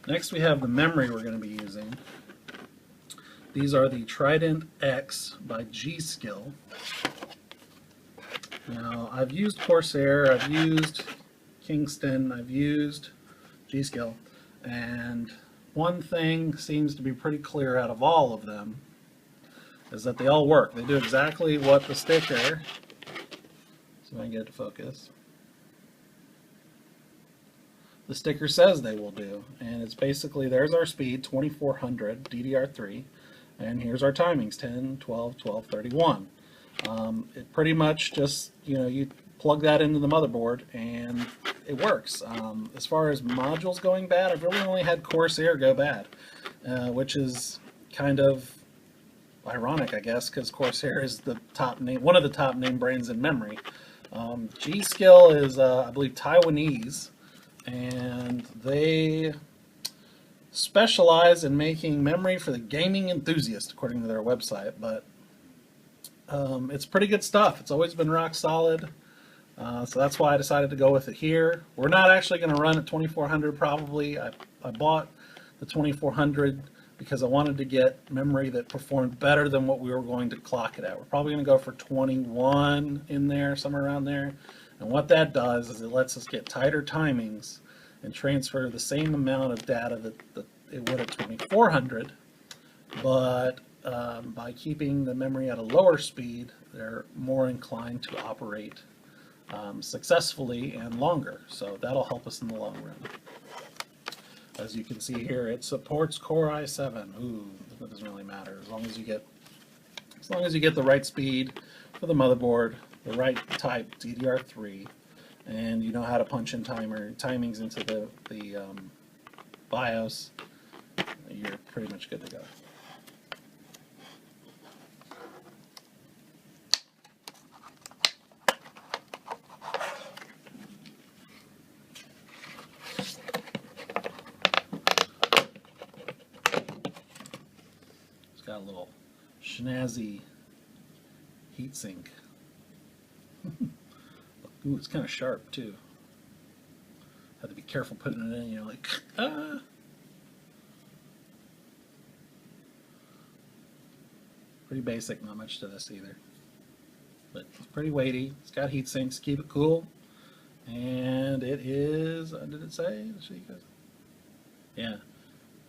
Next we have the memory we're going to be using. These are the TridentX by Gskill. Now, I've used Corsair, I've used Kingston, I've used Gskill, and one thing seems to be pretty clear out of all of them is that they all work. They do exactly what the sticker, so I can get it to focus, the sticker says they will do. And it's basically, there's our speed, 2400 DDR3, and here's our timings, 10, 12, 12, 31. It pretty much just, you plug that into the motherboard and it works. As far as modules going bad, I've really only had Corsair go bad, which is kind of ironic, I guess, because Corsair is the top name, one of the top name brands in memory. Gskill is, I believe, Taiwanese, and they specialize in making memory for the gaming enthusiast, according to their website. But it's pretty good stuff. It's always been rock solid. So that's why I decided to go with it here. We're not actually going to run at 2400 probably. I bought the 2400 because I wanted to get memory that performed better than what we were going to clock it at. We're probably going to go for 21 in there, somewhere around there. And what that does is it lets us get tighter timings and transfer the same amount of data that it would at 2400, but by keeping the memory at a lower speed, they're more inclined to operate successfully and longer. So that'll help us in the long run. As you can see here, it supports Core i7. Ooh, that doesn't really matter as long as you get the right speed for the motherboard, the right type DDR3, and you know how to punch in timings into the BIOS. You're pretty much good to go. Got a little snazzy heatsink. Ooh, it's kind of sharp too. Have to be careful putting it in. You're like, ah. Pretty basic, not much to this either. But it's pretty weighty. It's got heat sinks, keep it cool. And it is, did it say? Yeah,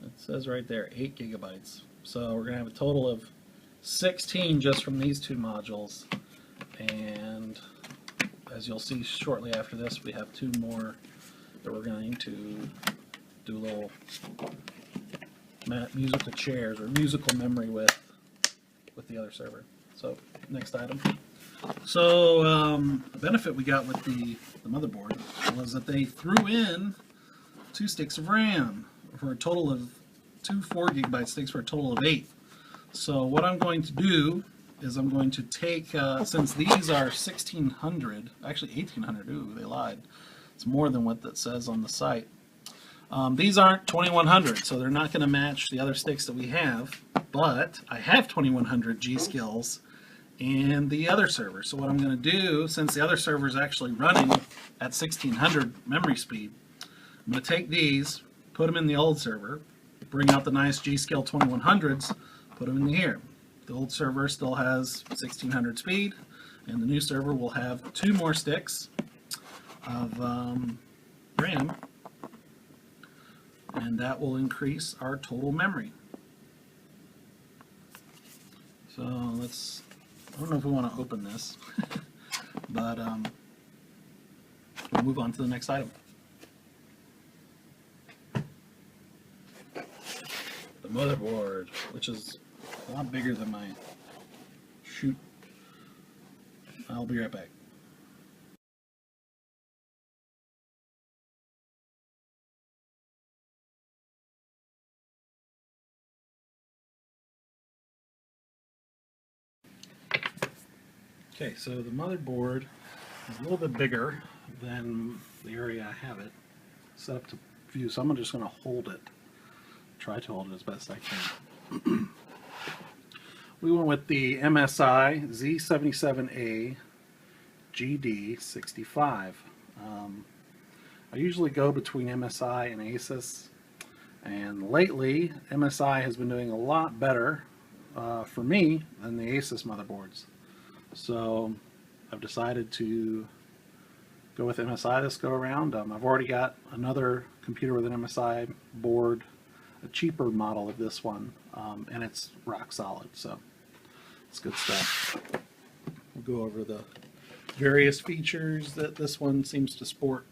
it says right there, 8 gigabytes. So we're going to have a total of 16 just from these two modules. And as you'll see shortly after this, we have 2 more that we're going to do a little musical chairs or musical memory with the other server. So next item. So the benefit we got with the motherboard was that they threw in 2 sticks of RAM for a total of 2 4 gigabyte sticks for a total of 8. So what I'm going to do is I'm going to take, since these are 1600, actually 1800, ooh, they lied. It's more than what that says on the site. These aren't 2100, so they're not going to match the other sticks that we have, but I have 2100 Gskills in the other server. So what I'm going to do, since the other server is actually running at 1600 memory speed, I'm going to take these, put them in the old server, bring out the nice Gskill 2100s, put them in here. The old server still has 1600 speed, and the new server will have 2 more sticks of RAM, and that will increase our total memory. So let's, I don't know if we want to open this, but we'll move on to the next item. The motherboard, which is a lot bigger than my chute. I'll be right back. Okay, so the motherboard is a little bit bigger than the area I have it set up to view, so I'm just going to hold it. Try to hold it as best I can. We went with the MSI Z77A GD65. I usually go between MSI and Asus, And lately, MSI has been doing a lot better for me than the Asus motherboards. So I've decided to go with MSI this go around. I've already got another computer with an MSI board, a cheaper model of this one, and it's rock solid, so it's good stuff. We'll go over the various features that this one seems to sport.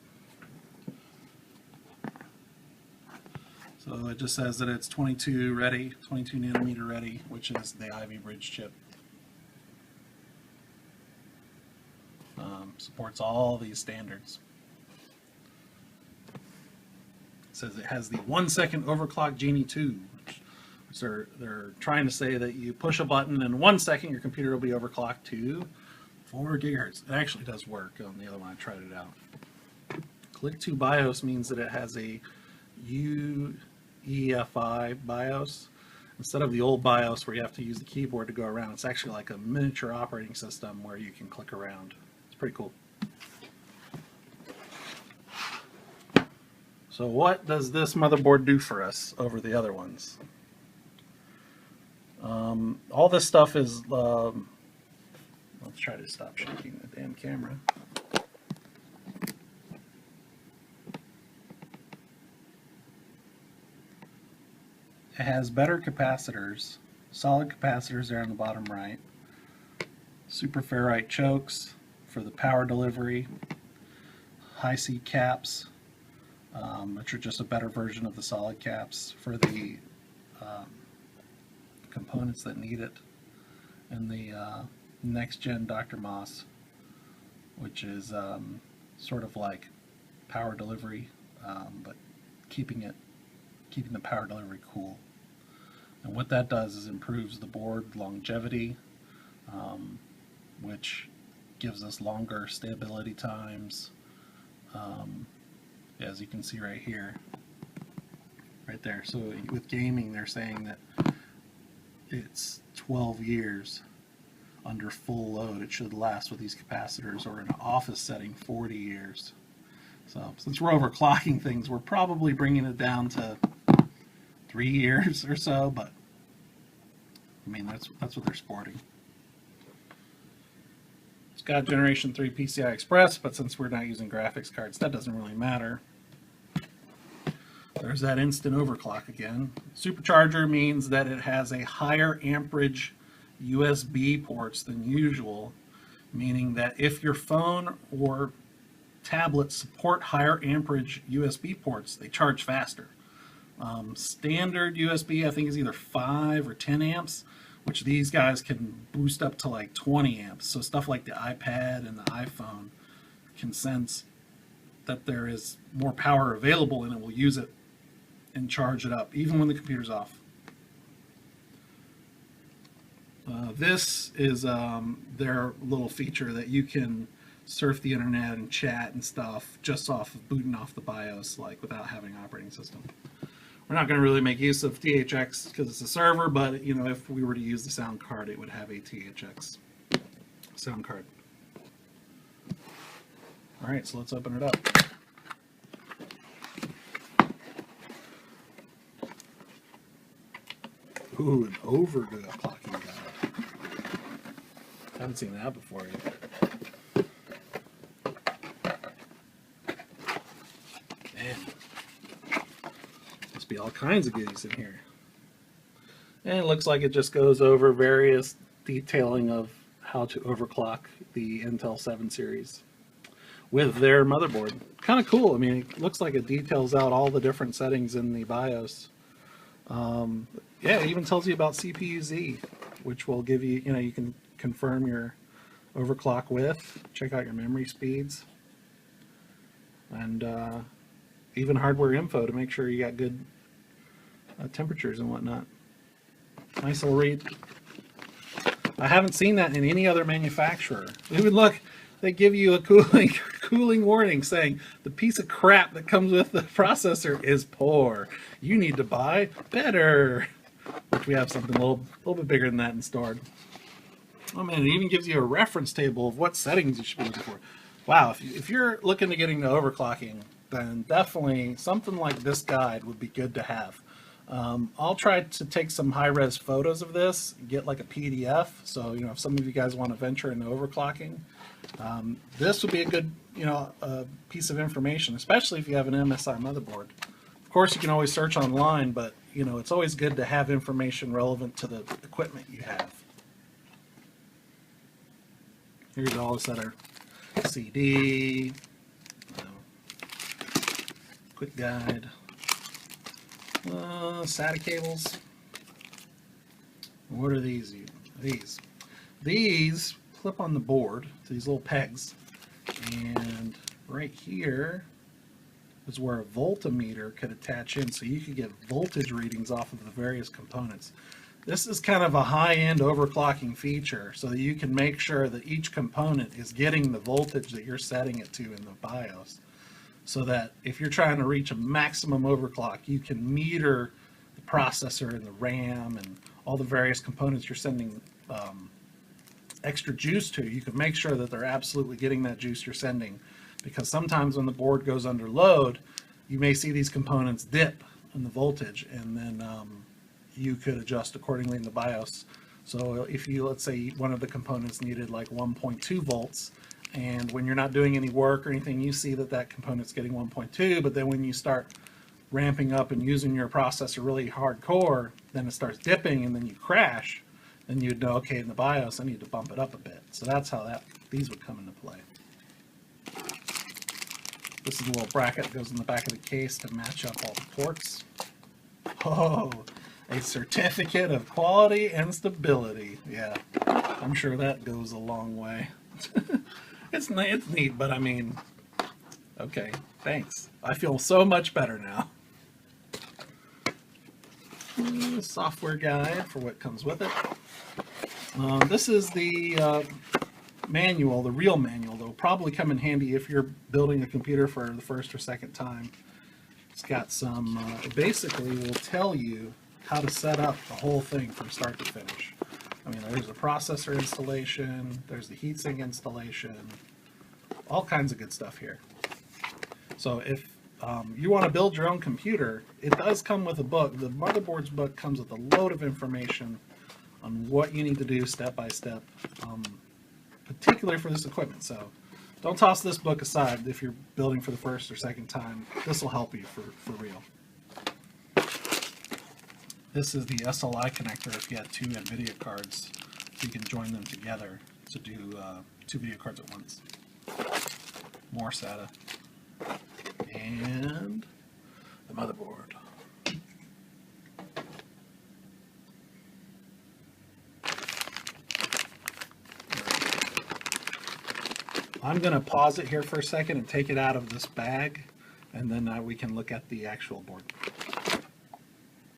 So it just says that it's 22 ready, 22 nanometer ready, which is the Ivy Bridge chip. Supports all these standards. It says it has the 1-second overclock Genie 2, which they're trying to say that you push a button and in 1 second your computer will be overclocked to 4 gigahertz. It actually does work on the other one. I tried it out. Click to BIOS means that it has a UEFI BIOS. Instead of the old BIOS where you have to use the keyboard to go around, it's actually like a miniature operating system where you can click around. It's pretty cool. So what does this motherboard do for us over the other ones? All this stuff is, let's try to stop shaking the damn camera. It has better capacitors, solid capacitors there on the bottom right, super ferrite chokes for the power delivery, high C caps, which are just a better version of the solid caps for the components that need it, and the next gen Dr. Moss, which is sort of like power delivery, but keeping the power delivery cool. And what that does is improves the board longevity, which gives us longer stability times. As you can see right here, right there. So with gaming, they're saying that it's 12 years under full load. It should last with these capacitors, or in an office setting, 40 years. So since we're overclocking things, we're probably bringing it down to 3 years or so, but I mean, that's what they're sporting. It's got Generation 3 PCI Express, but since we're not using graphics cards, that doesn't really matter. There's that instant overclock again. Supercharger means that it has a higher amperage USB ports than usual, meaning that if your phone or tablet support higher amperage USB ports, they charge faster. Standard USB, I think, is either 5 or 10 amps, which these guys can boost up to like 20 amps. So stuff like the iPad and the iPhone can sense that there is more power available and it will use it and charge it up, even when the computer's off. This is their little feature that you can surf the internet and chat and stuff just off of booting off the BIOS, like without having an operating system. We're not going to really make use of THX because it's a server, but you know, if we were to use the sound card, it would have a THX sound card. All right, so let's open it up. Ooh, an overclocking guide. Haven't seen that before yet. Man, must be all kinds of goodies in here. And it looks like it just goes over various detailing of how to overclock the Intel 7 series with their motherboard. Kind of cool. I mean, it looks like it details out all the different settings in the BIOS. Yeah, it even tells you about CPU-Z, which will give you, you can confirm your overclock width, check out your memory speeds, and even hardware info to make sure you got good temperatures and whatnot. Nice little read. I haven't seen that in any other manufacturer. Even look, they give you a cooling warning saying the piece of crap that comes with the processor is poor. You need to buy better. Which we have something a little bit bigger than that stored. Oh man, it even gives you a reference table of what settings you should be looking for. Wow, if you're looking to get into overclocking, then definitely something like this guide would be good to have. I'll try to take some high-res photos of this, get like a PDF, so if some of you guys want to venture into overclocking, this would be a good piece of information, especially if you have an MSI motherboard. Of course, you can always search online, but it's always good to have information relevant to the equipment you have. Here's all this other CD, quick guide, SATA cables. What are these? These clip on the board to these little pegs, and right here is where a voltmeter could attach in, so you could get voltage readings off of the various components. This is kind of a high-end overclocking feature, so that you can make sure that each component is getting the voltage that you're setting it to in the BIOS, so that if you're trying to reach a maximum overclock, you can meter the processor and the RAM and all the various components you're sending extra juice to. You can make sure that they're absolutely getting that juice you're sending, because sometimes when the board goes under load, you may see these components dip in the voltage, and then you could adjust accordingly in the BIOS. So if let's say one of the components needed like 1.2 volts, and when you're not doing any work or anything, you see that component's getting 1.2, but then when you start ramping up and using your processor really hardcore, then it starts dipping and then you crash, then you'd know, okay, in the BIOS I need to bump it up a bit. So that's how these would come into play. This is a little bracket that goes in the back of the case to match up all the ports. Oh, a certificate of quality and stability. Yeah, I'm sure that goes a long way. It's neat, but I mean, okay, thanks. I feel so much better now. Software guide for what comes with it. This is the manual, the real manual, that will probably come in handy if you're building a computer for the first or second time. It's got some, it basically will tell you how to set up the whole thing from start to finish. I mean, there's a processor installation, there's the heatsink installation, all kinds of good stuff here. So if you want to build your own computer, it does come with a book. The Motherboards book comes with a load of information on what you need to do step by step, particularly for this equipment. So don't toss this book aside if you're building for the first or second time. This will help you for real. This is the SLI connector if you had two NVIDIA cards, so you can join them together to do two video cards at once. More SATA. And the motherboard. I'm going to pause it here for a second and take it out of this bag, and then we can look at the actual board.